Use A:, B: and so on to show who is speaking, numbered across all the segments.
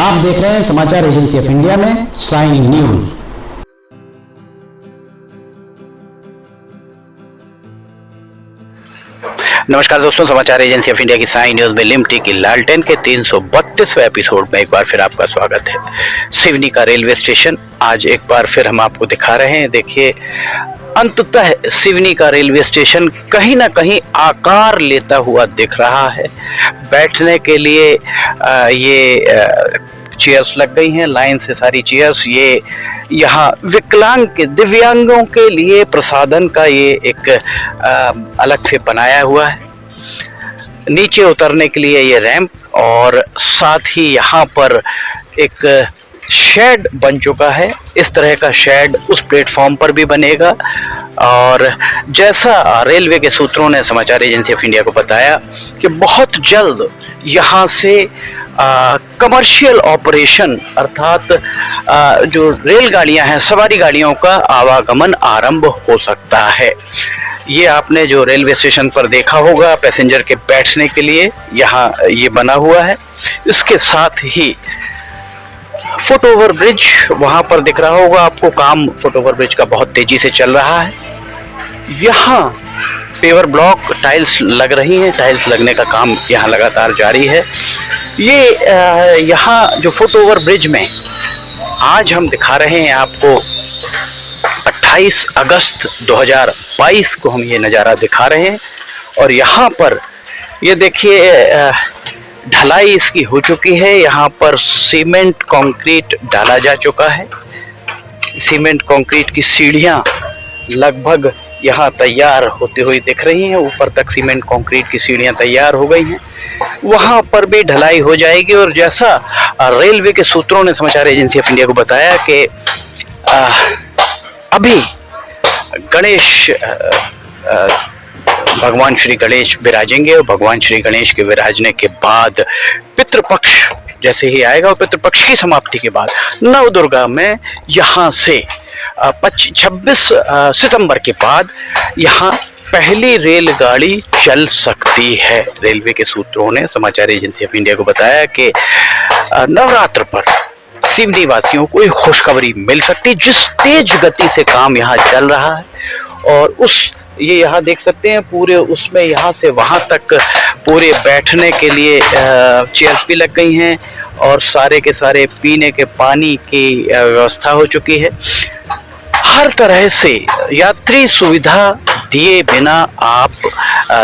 A: आप देख रहे हैं समाचार एजेंसी ऑफ इंडिया में साइन न्यूज।
B: नमस्कार दोस्तों, समाचार एजेंसी ऑफ इंडिया की साइन न्यूज में लिमटी की लालटेन के 332वें एपिसोड में एक बार फिर आपका स्वागत है। सिवनी का रेलवे स्टेशन आज एक बार फिर हम आपको दिखा रहे हैं। देखिए, अंततः सिवनी का रेलवे स्टेशन कहीं ना कहीं आकार लेता हुआ दिख रहा है। बैठने के लिए ये चेयर्स लग गई हैं, लाइन से सारी चेयर्स। ये यहाँ विकलांग के दिव्यांगों के लिए प्रसाधन का ये एक अलग से बनाया हुआ है। नीचे उतरने के लिए ये रैंप, और साथ ही यहाँ पर एक शेड बन चुका है। इस तरह का शेड उस प्लेटफॉर्म पर भी बनेगा। और जैसा रेलवे के सूत्रों ने समाचार एजेंसी ऑफ इंडिया को बताया कि बहुत जल्द यहाँ से कमर्शियल ऑपरेशन अर्थात जो रेलगाड़ियां हैं, सवारी गाड़ियों का आवागमन आरंभ हो सकता है। ये आपने जो रेलवे स्टेशन पर देखा होगा पैसेंजर के बैठने के लिए यहाँ ये बना हुआ है। इसके साथ ही फुट ओवर ब्रिज वहां पर दिख रहा होगा आपको। काम फुट ओवर ब्रिज का बहुत तेजी से चल रहा है। यहाँ पेवर ब्लॉक टाइल्स लग रही हैं, टाइल्स लगने का काम यहाँ लगातार जारी है। ये यहाँ जो फुट ओवर ब्रिज में आज हम दिखा रहे हैं आपको 28 अगस्त 2022 को हम ये नज़ारा दिखा रहे हैं। और यहाँ पर ये देखिए ढलाई इसकी हो चुकी है। यहाँ पर सीमेंट कंक्रीट डाला जा चुका है। सीमेंट कंक्रीट की सीढ़ियाँ लगभग यहाँ तैयार होते हुए दिख रही हैं। ऊपर तक सीमेंट कंक्रीट की सीढ़ियाँ तैयार हो गई हैं। वहाँ पर भी ढलाई हो जाएगी। और जैसा रेलवे के सूत्रों ने समाचार एजेंसी ऑफ इंडिया को बताया कि अभी गणेश भगवान श्री गणेश विराजेंगे, और भगवान श्री गणेश के विराजने के बाद पितृपक्ष जैसे ही आएगा, और पितृपक्ष की समाप्ति के बाद नवदुर्गा में यहाँ से 26 सितंबर के बाद यहाँ पहली रेलगाड़ी चल सकती है। रेलवे के सूत्रों ने समाचार एजेंसी ऑफ इंडिया को बताया कि नवरात्र पर सिवनी वासियों को एक खुशखबरी मिल सकती, जिस तेज गति से काम यहाँ चल रहा है। और ये यहाँ देख सकते हैं पूरे उसमें यहाँ से वहाँ तक पूरे बैठने के लिए चेयर्स भी लग गई हैं, और सारे के सारे पीने के पानी की व्यवस्था हो चुकी है। हर तरह से यात्री सुविधा दिए बिना आप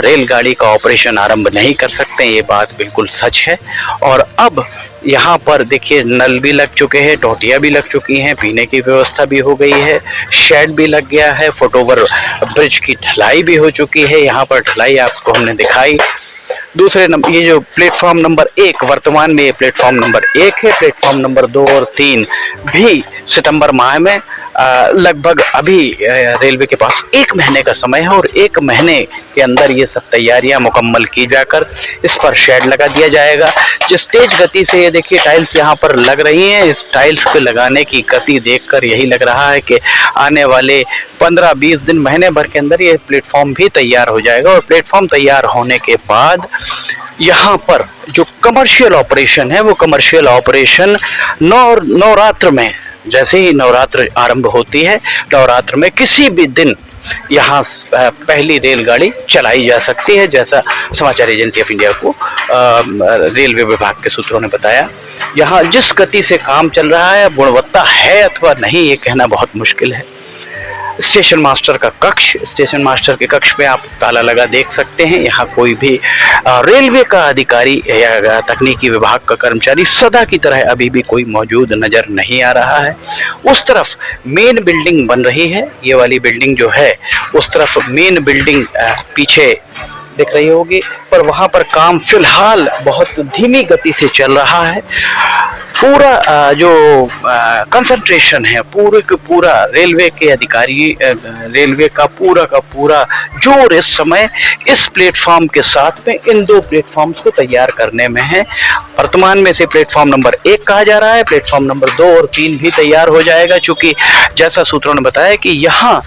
B: रेलगाड़ी का ऑपरेशन आरंभ नहीं कर सकते, ये बात बिल्कुल सच है। और अब यहाँ पर देखिए नल भी लग चुके हैं, टोटियाँ भी लग चुकी हैं, पीने की व्यवस्था भी हो गई है, शेड भी लग गया है, फुट ओवर ब्रिज की ढलाई भी हो चुकी है। यहाँ पर ढलाई आपको हमने दिखाई। दूसरे नंबर ये जो प्लेटफॉर्म नंबर 1 वर्तमान में ये प्लेटफॉर्म नंबर 1 है। प्लेटफॉर्म नंबर 2 और 3 भी सितंबर माह में लगभग अभी रेलवे के पास 1 महीने का समय है, और 1 महीने के अंदर ये सब तैयारियां मुकम्मल की जाकर इस पर शेड लगा दिया जाएगा। जिस तेज गति से ये देखिए टाइल्स यहाँ पर लग रही हैं, इस टाइल्स को लगाने की गति देखकर यही लग रहा है कि आने वाले 15-20 दिन, महीने भर के अंदर ये प्लेटफॉर्म भी तैयार हो जाएगा। और प्लेटफॉर्म तैयार होने के बाद यहाँ पर जो कमर्शियल ऑपरेशन है, वो कमर्शियल ऑपरेशन नवरात्र में, जैसे ही नवरात्र आरंभ होती है, नवरात्र में किसी भी दिन यहाँ पहली रेलगाड़ी चलाई जा सकती है, जैसा समाचार एजेंसी ऑफ इंडिया को रेलवे विभाग के सूत्रों ने बताया। यहाँ जिस गति से काम चल रहा है, गुणवत्ता है अथवा नहीं ये कहना बहुत मुश्किल है। स्टेशन मास्टर का कक्ष, स्टेशन मास्टर के कक्ष में आप ताला लगा देख सकते हैं। यहाँ कोई भी रेलवे का अधिकारी या तकनीकी विभाग का कर्मचारी सदा की तरह अभी भी कोई मौजूद नजर नहीं आ रहा है। उस तरफ मेन बिल्डिंग बन रही है, ये वाली बिल्डिंग जो है, उस तरफ मेन बिल्डिंग पीछे दिख रही होगी, पर वहाँ पर काम फिलहाल बहुत धीमी गति से चल रहा है। पूरा जो कंसंट्रेशन है पूरे का पूरा रेलवे के अधिकारी, रेलवे का पूरा जोर इस समय इस प्लेटफॉर्म के साथ में इन 2 प्लेटफॉर्म्स को तैयार करने में है। वर्तमान में से प्लेटफॉर्म नंबर 1 कहा जा रहा है, प्लेटफॉर्म नंबर 2 और 3 भी तैयार हो जाएगा, चूंकि जैसा सूत्रों ने बताया कि यहाँ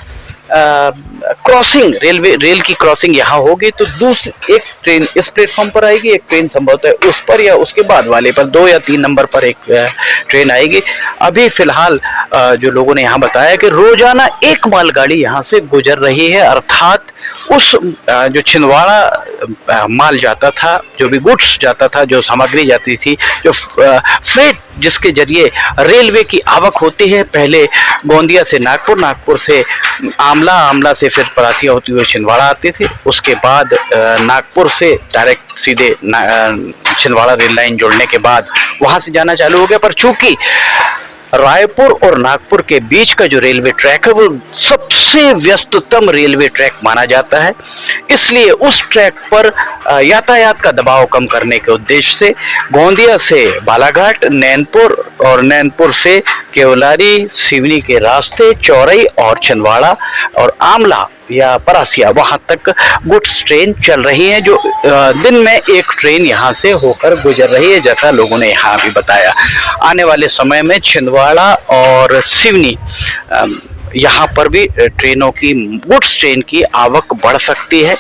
B: क्रॉसिंग रेल की क्रॉसिंग यहाँ होगी तो दूसरी एक ट्रेन इस प्लेटफॉर्म पर आएगी, एक ट्रेन संभवतः उस पर या उसके बाद वाले पर 2 या 3 नंबर पर एक ट्रेन आएगी। अभी फिलहाल जो लोगों ने यहाँ बताया कि रोजाना एक मालगाड़ी यहाँ से गुजर रही है, अर्थात उस जो छिंदवाड़ा माल जाता था, जो भी गुड्स जाता था, जो सामग्री जाती थी, जो फ्रेट जिसके जरिए रेलवे की आवक होती है, पहले गोंदिया से नागपुर, नागपुर से आमला, आमला से फिर परासिया होती हुई छिंदवाड़ा आती थी, उसके बाद नागपुर से डायरेक्ट सीधे छिंदवाड़ा रेल लाइन जोड़ने के बाद वहां से जाना चालू हो गया। पर चूंकि रायपुर और नागपुर के बीच का जो रेलवे ट्रैक है वो सबसे व्यस्ततम रेलवे ट्रैक माना जाता है, इसलिए उस ट्रैक पर यातायात का दबाव कम करने के उद्देश्य से गोंदिया से बालाघाट, नैनपुर और नैनपुर से केवलारी, सिवनी के रास्ते चौरई और छिंदवाड़ा और आमला या परासिया वहां तक गुड्स ट्रेन चल रही है, जो दिन में एक ट्रेन यहां से होकर गुजर रही है, जैसा लोगों ने यहां भी बताया। आने वाले समय में छिंदवाड़ा और सिवनी यहाँ पर भी ट्रेनों की गुड्स ट्रेन की आवक बढ़ सकती है।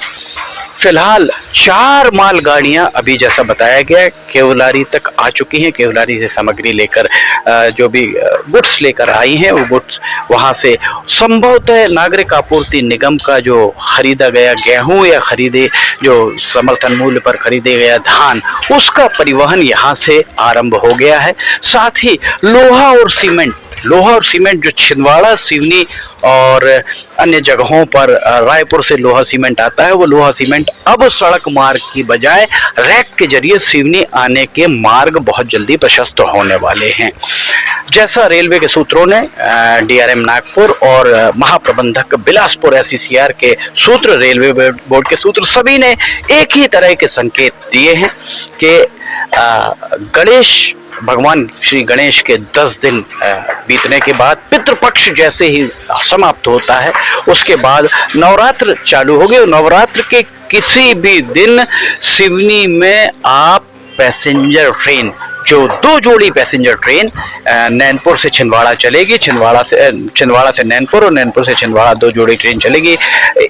B: फिलहाल 4 मालगाड़ियां अभी जैसा बताया गया केवलारी तक आ चुकी हैं। केवलारी से सामग्री लेकर जो भी गुड्स लेकर आई हैं वो गुड्स वहां से संभवतः नागरिक आपूर्ति निगम का जो खरीदा गया गेहूं या खरीदे जो समर्थन मूल्य पर खरीदे गया धान, उसका परिवहन यहां से आरंभ हो गया है। साथ ही लोहा और सीमेंट जो छिंदवाड़ा, सिवनी और अन्य जगहों पर रायपुर से लोहा सीमेंट आता है, वो लोहा सीमेंट अब सड़क मार्ग की बजाय रैक के जरिए सिवनी आने के मार्ग बहुत जल्दी प्रशस्त होने वाले हैं। जैसा रेलवे के सूत्रों ने डीआरएम नागपुर और महाप्रबंधक बिलासपुर एसईसीआर के सूत्र, रेलवे बोर्ड के सूत्र, सभी ने एक ही तरह के संकेत दिए हैं कि गणेश भगवान श्री गणेश के 10 दिन बीतने के बाद पितृपक्ष जैसे ही समाप्त होता है, उसके बाद नवरात्र चालू हो गए और नवरात्र के किसी भी दिन सिवनी में आप पैसेंजर ट्रेन, जो 2 जोड़ी पैसेंजर ट्रेन नैनपुर से छिंदवाड़ा चलेगी, छिंदवाड़ा से नैनपुर और नैनपुर से छिंदवाड़ा 2 जोड़ी ट्रेन चलेगी।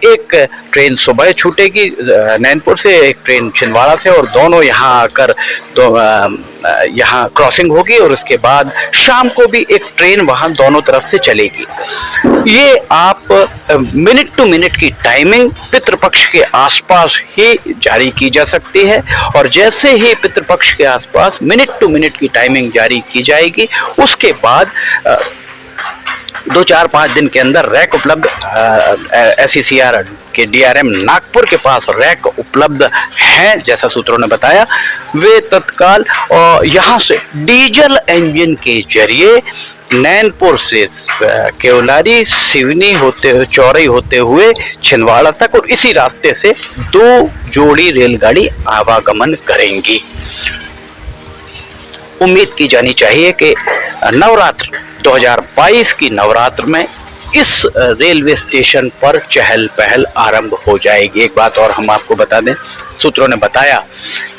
B: एक ट्रेन सुबह छूटेगी नैनपुर से, एक ट्रेन छिंदवाड़ा से, और दोनों यहाँ आकर यहाँ क्रॉसिंग होगी और उसके बाद शाम को भी एक ट्रेन वहाँ दोनों तरफ से चलेगी। ये आप मिनट टू मिनट की टाइमिंग पितृपक्ष के आसपास ही जारी की जा सकती है, और जैसे ही पितृपक्ष के आसपास मिनट टू मिनट की टाइमिंग जारी की जाएगी, उसके बाद 2-4-5 दिन के अंदर रैक उपलब्ध एसईसीआर के डीआरएम नागपुर के पास रैक उपलब्ध हैं, जैसा सूत्रों ने बताया। वे तत्काल यहाँ से डीजल इंजन के जरिए नैनपुर से केवलारी, सिवनी होते हुए, चौरई होते हुए छिंदवाड़ा तक और इसी रास्ते से 2 जोड़ी रेलगाड़ी आवागमन करेंगी। उम्मीद की जानी चाहिए कि नवरात्र 2022 की नवरात्र में इस रेलवे स्टेशन पर चहल पहल आरंभ हो जाएगी। एक बात और हम आपको बता दें, सूत्रों ने बताया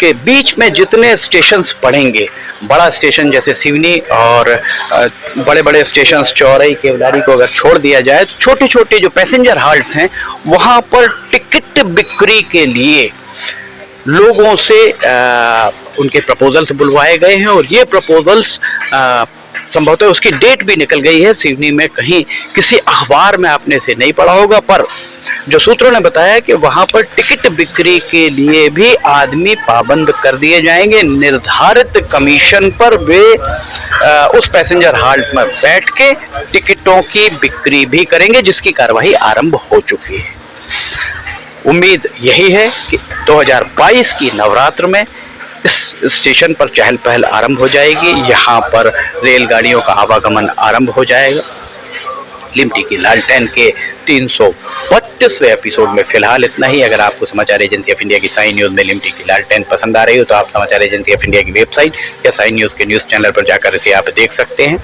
B: कि बीच में जितने स्टेशंस पड़ेंगे, बड़ा स्टेशन जैसे सिवनी और बड़े बड़े स्टेशन चौरई, केवलारी को अगर छोड़ दिया जाए, छोटे छोटे जो पैसेंजर हाल्ट्स हैं वहां पर टिकट बिक्री के लिए लोगों से उनके प्रपोजल्स बुलवाए गए हैं, और ये प्रपोजल्स संभवतः उसकी डेट भी निकल गई है। सिवनी में कहीं किसी अखबार में आपने से नहीं पढ़ा होगा, पर जो सूत्रों ने बताया कि वहां पर टिकट बिक्री के लिए भी आदमी पाबंद कर दिए जाएंगे। निर्धारित कमीशन पर वे उस पैसेंजर हाल्ट में बैठ के टिकटों की बिक्री भी करेंगे, जिसकी कार्यवाही आरंभ हो चुकी है। उम्मीद यही है कि 2022 की नवरात्र में इस स्टेशन पर चहल पहल आरंभ हो जाएगी, यहाँ पर रेलगाड़ियों का आवागमन आरंभ हो जाएगा। लिमटी की लालटेन के 332वें एपिसोड में फिलहाल इतना ही। अगर आपको समाचार एजेंसी ऑफ इंडिया की साई न्यूज़ में लिमटी की लालटेन पसंद आ रही हो तो आप समाचार एजेंसी ऑफ इंडिया की वेबसाइट या साई न्यूज़ के न्यूज़ चैनल पर जाकर इसे आप देख सकते हैं।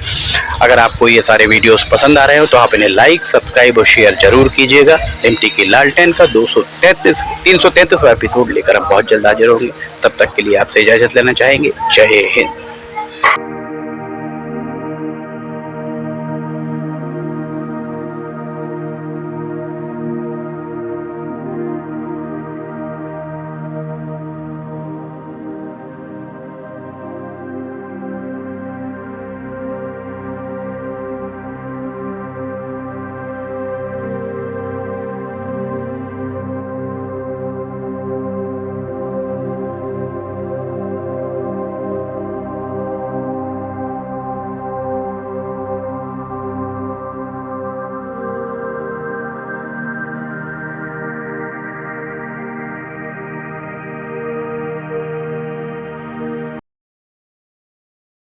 B: अगर आपको ये सारे वीडियोस पसंद आ रहे हो तो आप इन्हें लाइक, सब्सक्राइब और शेयर जरूर कीजिएगा। लिमटी की लालटेन का 333वां एपिसोड लेकर हम बहुत जल्द हाजिर होंगे। तब तक के लिए आपसे इजाजत लेना चाहेंगे। जय हिंद।